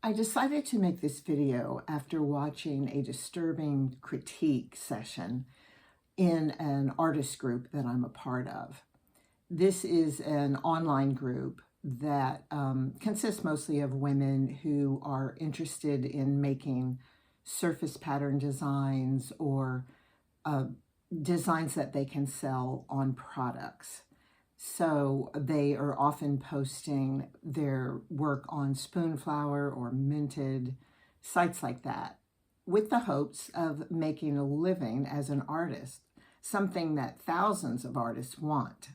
I decided to make this video after watching a disturbing critique session in an artist group that I'm a part of. This is an online group that consists mostly of women who are interested in making surface pattern designs or uh, designs that they can sell on products. So they are often posting their work on Spoonflower or Minted, sites like that, with the hopes of making a living as an artist, something that thousands of artists want.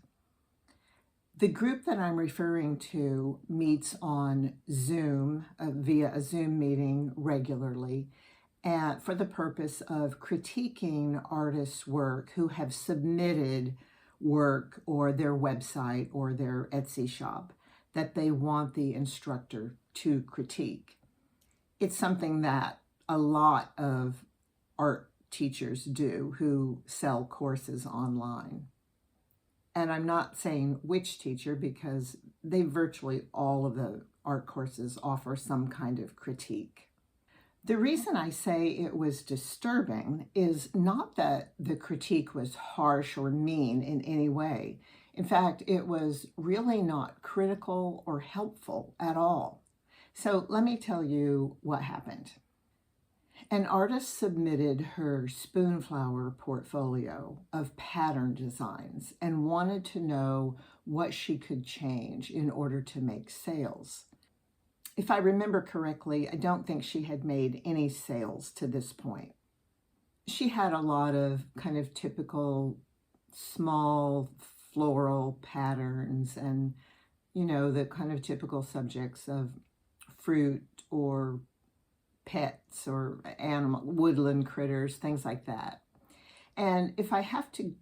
The group that I'm referring to meets on Zoom via a Zoom meeting regularly, and for the purpose of critiquing artists' work who have submitted work or their website or their Etsy shop that they want the instructor to critique. It's something that a lot of art teachers do who sell courses online. And I'm not saying which teacher because virtually all of the art courses offer some kind of critique. The reason I say it was disturbing is not that the critique was harsh or mean in any way. In fact, it was really not critical or helpful at all. So let me tell you what happened. An artist submitted her Spoonflower portfolio of pattern designs and wanted to know what she could change in order to make sales. If I remember correctly, I don't think she had made any sales to this point. She had a lot of kind of typical small floral patterns and, the kind of typical subjects of fruit or pets or animal, woodland critters, things like that. And if I have to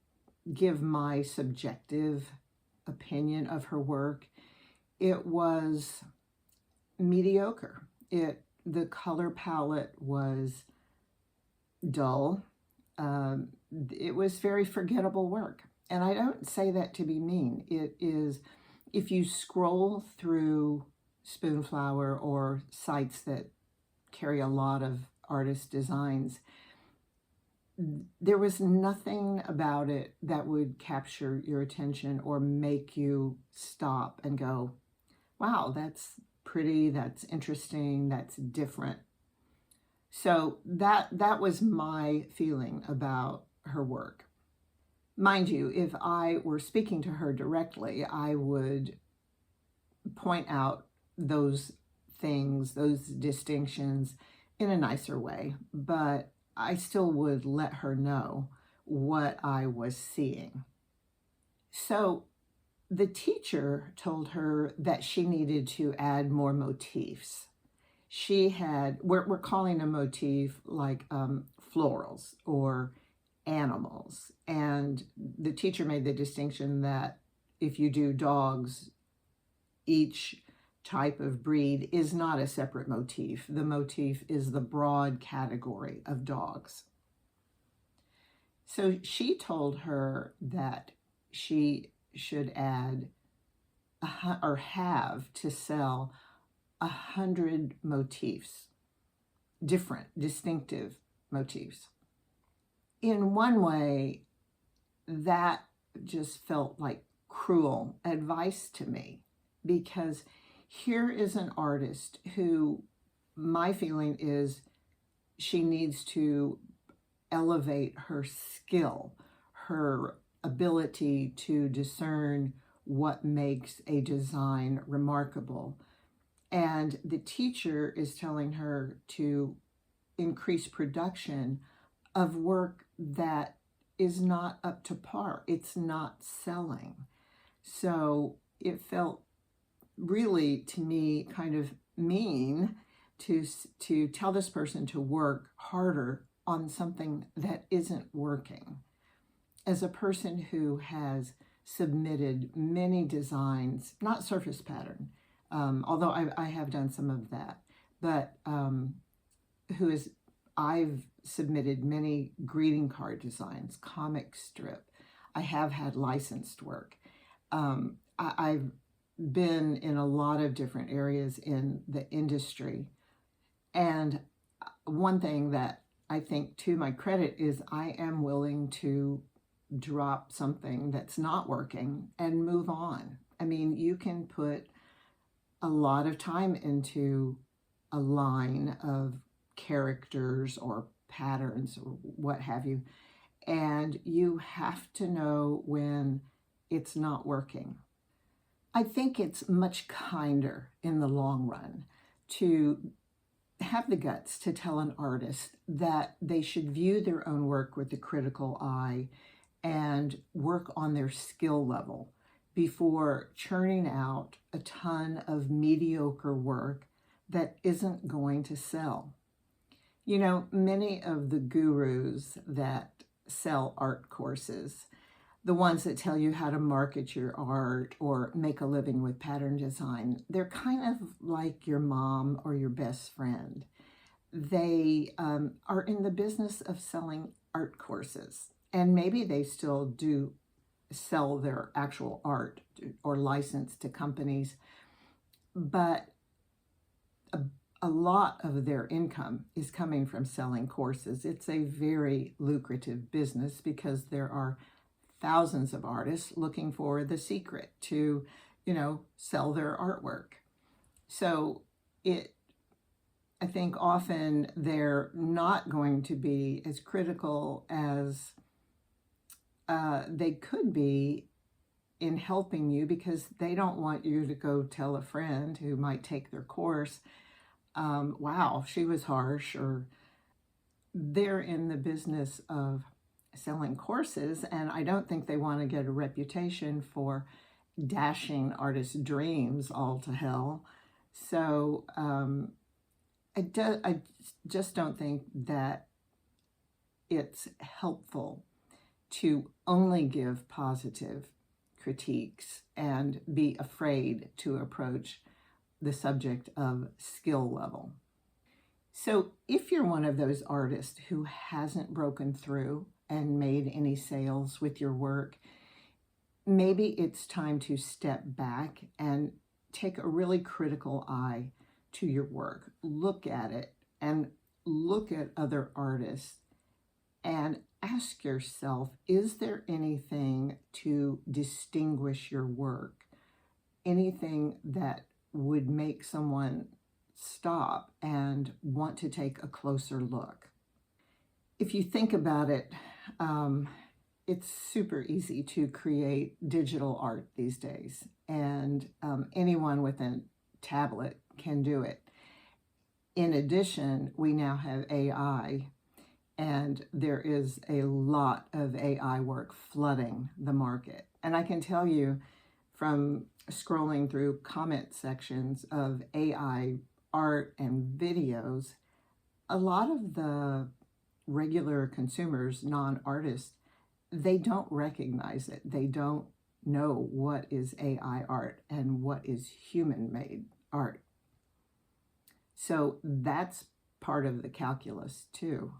give my subjective opinion of her work, it was mediocre. The color palette was dull. It was very forgettable work. And I don't say that to be mean. It is, if you scroll through Spoonflower or sites that carry a lot of artist designs, there was nothing about it that would capture your attention or make you stop and go, wow, that's pretty, that's interesting, that's different. So that was my feeling about her work. Mind you, if I were speaking to her directly, I would point out those things, those distinctions in a nicer way, but I still would let her know what I was seeing. So the teacher told her that she needed to add more motifs. We're calling a motif like florals or animals. And the teacher made the distinction that if you do dogs, each type of breed is not a separate motif. The motif is the broad category of dogs. So she told her that she should add or have to sell 100 motifs, different, distinctive motifs. In one way, that just felt like cruel advice to me, because here is an artist who, my feeling is, she needs to elevate her skill, her ability to discern what makes a design remarkable. And the teacher is telling her to increase production of work that is not up to par. It's not selling. So it felt really, to me, kind of mean to tell this person to work harder on something that isn't working. As a person who has submitted many designs, not surface pattern, although I have done some of that, but I've submitted many greeting card designs, comic strip. I have had licensed work. I've been in a lot of different areas in the industry And one thing that I think to my credit is I am willing to drop something that's not working and move on. I mean, you can put a lot of time into a line of characters or patterns or what have you, and you have to know when it's not working. I think it's much kinder in the long run to have the guts to tell an artist that they should view their own work with a critical eye and work on their skill level before churning out a ton of mediocre work that isn't going to sell. You know, many of the gurus that sell art courses, the ones that tell you how to market your art or make a living with pattern design, they're kind of like your mom or your best friend. They are in the business of selling art courses, and maybe they still do sell their actual art or license to companies, but a lot of their income is coming from selling courses. It's a very lucrative business because there are thousands of artists looking for the secret to, sell their artwork. So I think often they're not going to be as critical as they could be in helping you, because they don't want you to go tell a friend who might take their course, wow, she was harsh, or they're in the business of selling courses, and I don't think they want to get a reputation for dashing artists' dreams all to hell. So I just don't think that it's helpful to only give positive critiques and be afraid to approach the subject of skill level. So if you're one of those artists who hasn't broken through and made any sales with your work, maybe it's time to step back and take a really critical eye to your work. Look at it and look at other artists and ask yourself, is there anything to distinguish your work? Anything that would make someone stop and want to take a closer look? If you think about it, it's super easy to create digital art these days, and anyone with a tablet can do it. In addition, we now have AI, and there is a lot of AI work flooding the market. And I can tell you from scrolling through comment sections of AI art and videos, a lot of the regular consumers, non-artists, they don't recognize it. They don't know what is AI art and what is human-made art. So that's part of the calculus too.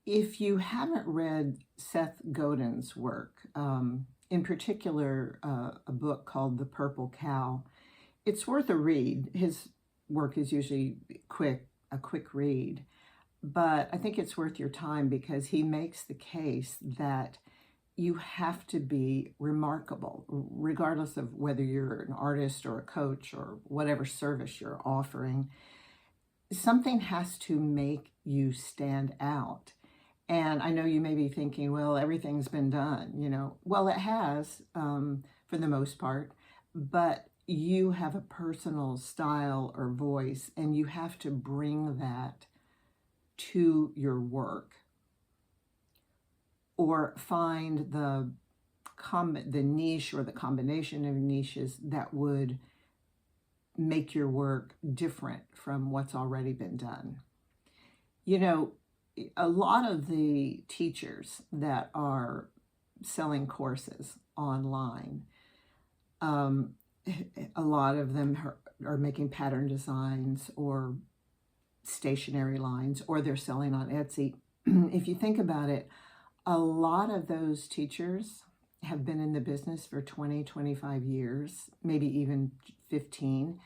If you haven't read Seth Godin's work, in particular a book called The Purple Cow, it's worth a read. His work is usually a quick read, but I think it's worth your time because he makes the case that you have to be remarkable, regardless of whether you're an artist or a coach or whatever service you're offering. Something has to make you stand out. And I know you may be thinking, well, everything's been done, Well, it has, for the most part, but you have a personal style or voice, and you have to bring that to your work, or find the niche or the combination of niches that would make your work different from what's already been done. A lot of the teachers that are selling courses online, a lot of them are making pattern designs or stationery lines, or they're selling on Etsy. If you think about it, a lot of those teachers have been in the business for 20, 25 years, maybe even 15.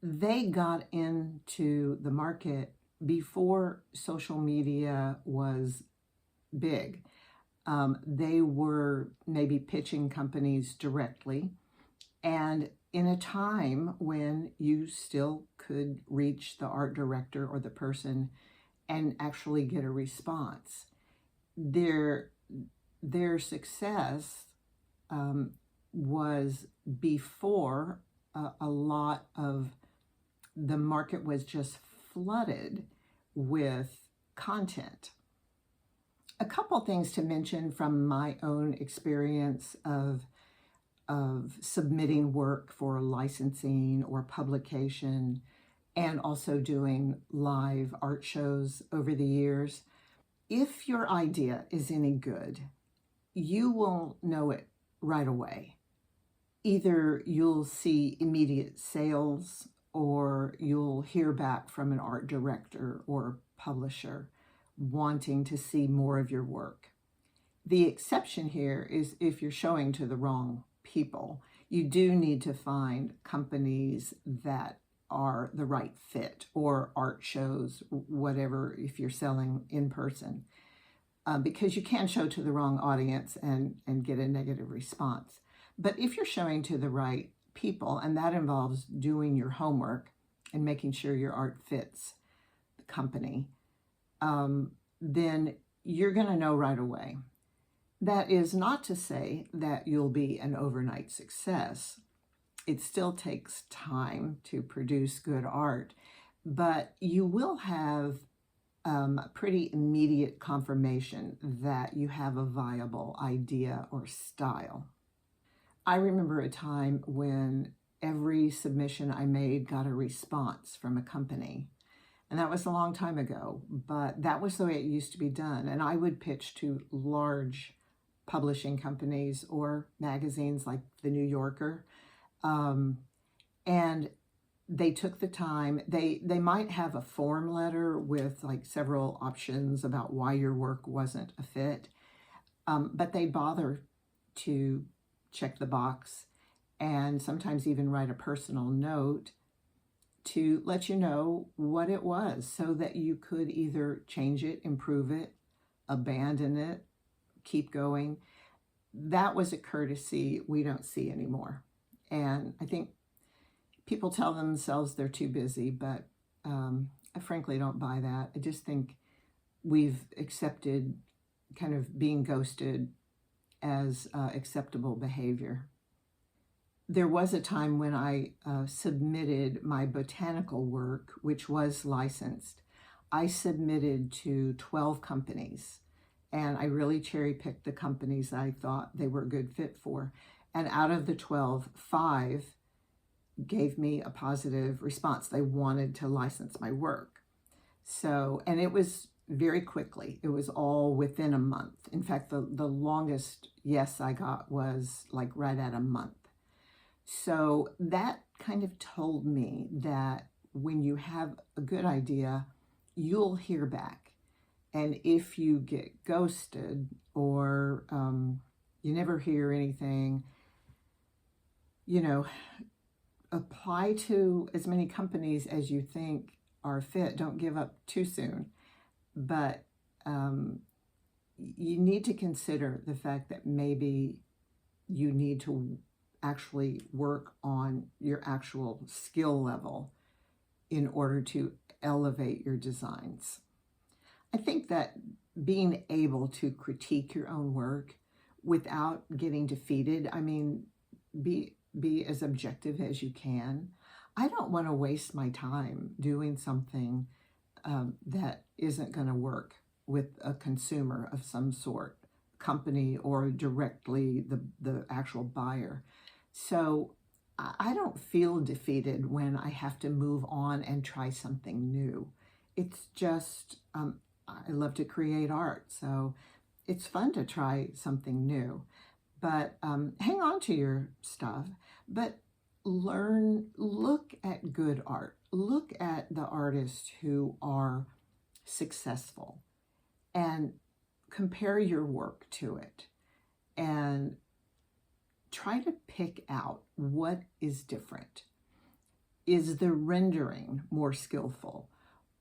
they got into the market before social media was big. They were maybe pitching companies directly, and in a time when you still could reach the art director or the person and actually get a response. Their success um, was before a lot of the market was just flooded with content. A couple things to mention from my own experience of submitting work for licensing or publication, and also doing live art shows over the years. If your idea is any good, you will know it right away. Either you'll see immediate sales, or you'll hear back from an art director or publisher wanting to see more of your work. The exception here is if you're showing to the wrong people. You do need to find companies that are the right fit, or art shows, whatever, if you're selling in person, because you can show to the wrong audience and get a negative response. But if you're showing to the right people, and that involves doing your homework and making sure your art fits the company, then you're going to know right away. That is not to say that you'll be an overnight success. It still takes time to produce good art, but you will have pretty immediate confirmation that you have a viable idea or style. I remember a time when every submission I made got a response from a company. And that was a long time ago, but that was the way it used to be done. And I would pitch to large publishing companies or magazines like the New Yorker. And they took the time. They might have a form letter with like several options about why your work wasn't a fit, but they bother to check the box and sometimes even write a personal note to let you know what it was, so that you could either change it, improve it, abandon it, keep going. That was a courtesy we don't see anymore. And I think people tell themselves they're too busy, but I frankly don't buy that. I just think we've accepted kind of being ghosted as acceptable behavior. There was a time when I submitted my botanical work, which was licensed. I submitted to 12 companies, and I really cherry-picked the companies I thought they were a good fit for. And out of the 12, 5 gave me a positive response. They wanted to license my work. So, and it was very quickly. It was all within a month. In fact, the longest yes I got was like right at a month. So that kind of told me that when you have a good idea, you'll hear back. And if you get ghosted, or you never hear anything, apply to as many companies as you think are fit. Don't give up too soon. But you need to consider the fact that maybe you need to actually work on your actual skill level in order to elevate your designs. I think that being able to critique your own work without getting defeated, be as objective as you can. I don't want to waste my time doing something that isn't going to work with a consumer of some sort, company, or directly the actual buyer. So I don't feel defeated when I have to move on and try something new. It's just, I love to create art, so it's fun to try something new. But hang on to your stuff, but look at good art. Look at the artists who are successful and compare your work to it, and try to pick out what is different. Is the rendering more skillful?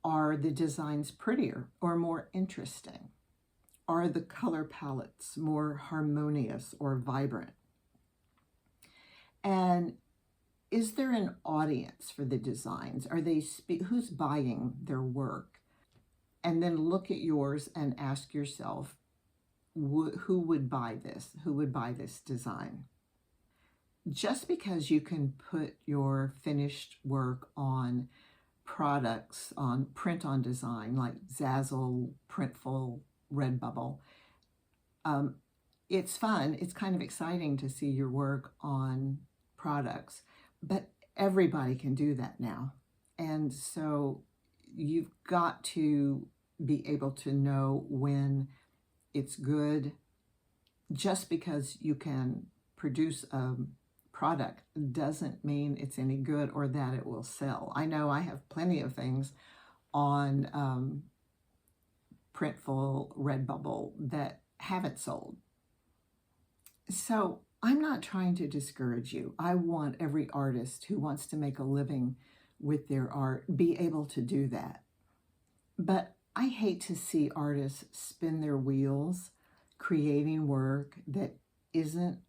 Are the designs prettier or more interesting? Are the color palettes more harmonious or vibrant? And is there an audience for the designs? Are they who's buying their work? And then look at yours and ask yourself, who would buy this? Who would buy this design? Just because you can put your finished work on products, on print on design like Zazzle, Printful, Redbubble, it's fun. It's kind of exciting to see your work on products, but everybody can do that now. And so you've got to be able to know when it's good. Just because you can produce a product doesn't mean it's any good or that it will sell. I know I have plenty of things on Printful, Redbubble that haven't sold. So I'm not trying to discourage you. I want every artist who wants to make a living with their art be able to do that. But I hate to see artists spin their wheels creating work that isn't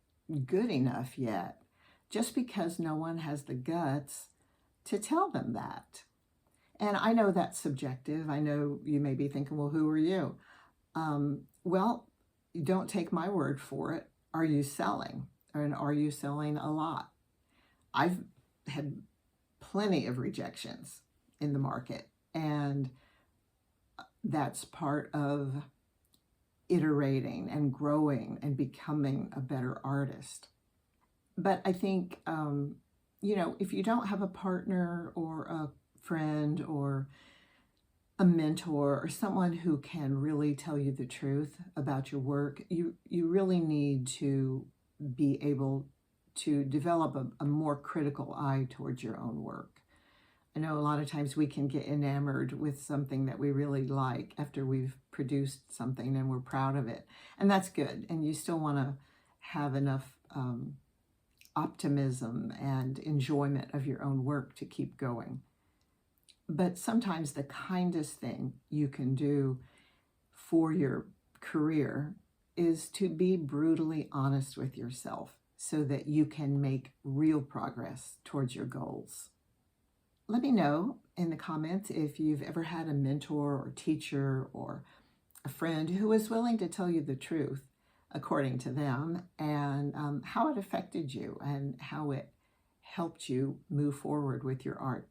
good enough yet, just because no one has the guts to tell them that. And I know that's subjective. I know you may be thinking, well, who are you? Well, don't take my word for it. Are you selling? And are you selling a lot? I've had plenty of rejections in the market, and that's part of iterating and growing and becoming a better artist. But I think, if you don't have a partner or a friend or a mentor or someone who can really tell you the truth about your work, you really need to be able to develop a more critical eye towards your own work. I know a lot of times we can get enamored with something that we really like after we've produced something and we're proud of it. And that's good. And you still want to have enough optimism and enjoyment of your own work to keep going. But sometimes the kindest thing you can do for your career is to be brutally honest with yourself so that you can make real progress towards your goals. Let me know in the comments if you've ever had a mentor or teacher or a friend who was willing to tell you the truth according to them, and how it affected you and how it helped you move forward with your art.